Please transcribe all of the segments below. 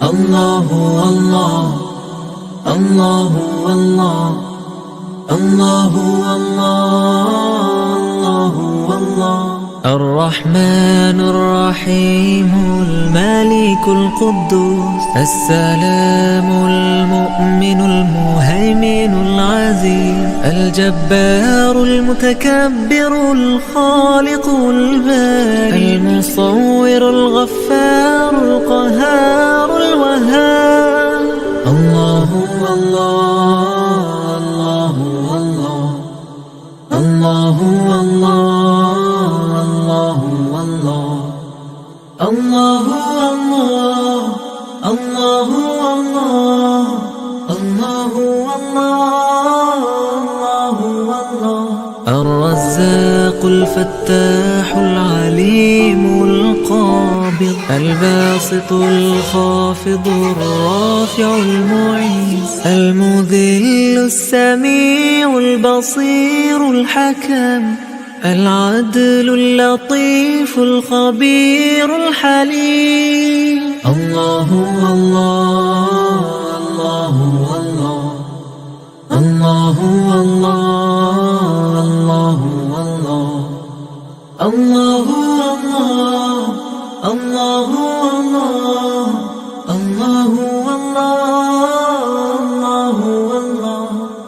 الله الله الله الله الله الله الله الرحمن الرحيم الملك القدوس السلام المؤمن المهيمن العزيز الجبار المتكبر الخالق البارئ المصور الغفار القهار الوهاب الله الله الله الله الله الله الله الله الله الرزاق الفتاح العليم القابض الباسط الخافض الرافع المعيز المذل السميع البصير الحكم العدل اللطيف الخبير الحليم الله الله الله الله الله الله الله الله الله الله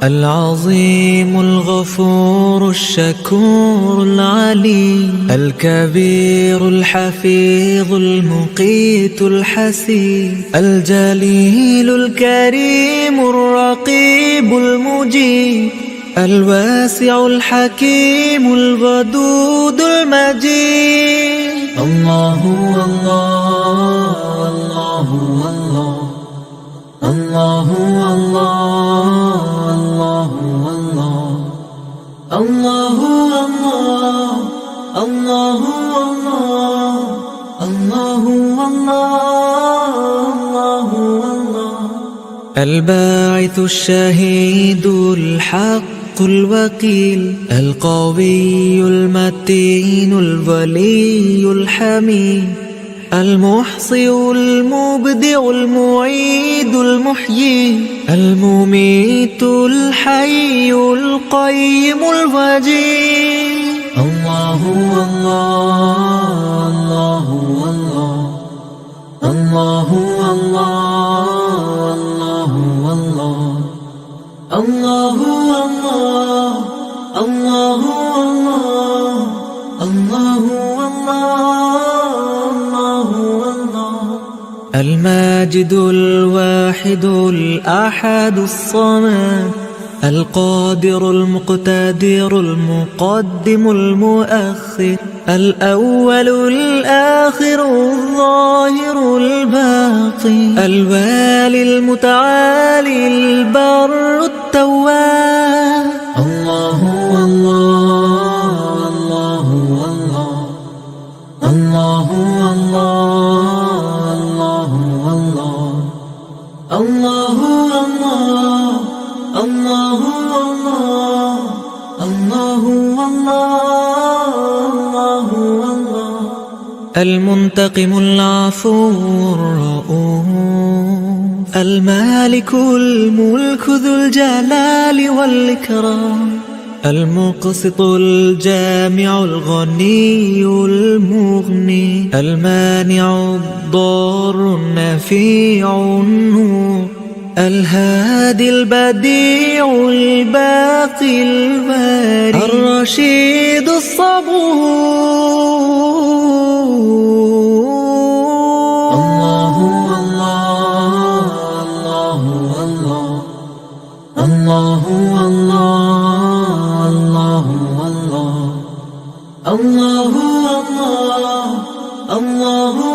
العظيم الغفور الشكور العليم الكبير الحفيظ المقيت الحسيب الجليل الكريم الرقيب المجيب الواسع الحكيم الودود المجيد الله الله الله الله الله الله الله الله الباعث الشهيد الحق الوكيل القوي المتين الولي الحميد المحصي المبدع المعيد المحيي المميت الحي القيم الوجيه الله الله الله الله الله الله الماجد الواحد الأحد الصمد القادر المقتدر المقدم المؤخر الأول الآخر الظاهر الباطن الوالي المتعالي البر التواب الله الله الله الله الله الله المنتقم العفو الرؤوف المالك الملك ذو الجلال والإكرام المقسط الجامع الغني المغني المانع الضار النفيع النور الهادي البديع الباقي الباري الرشيد الصبور الله الله الله الله الله الله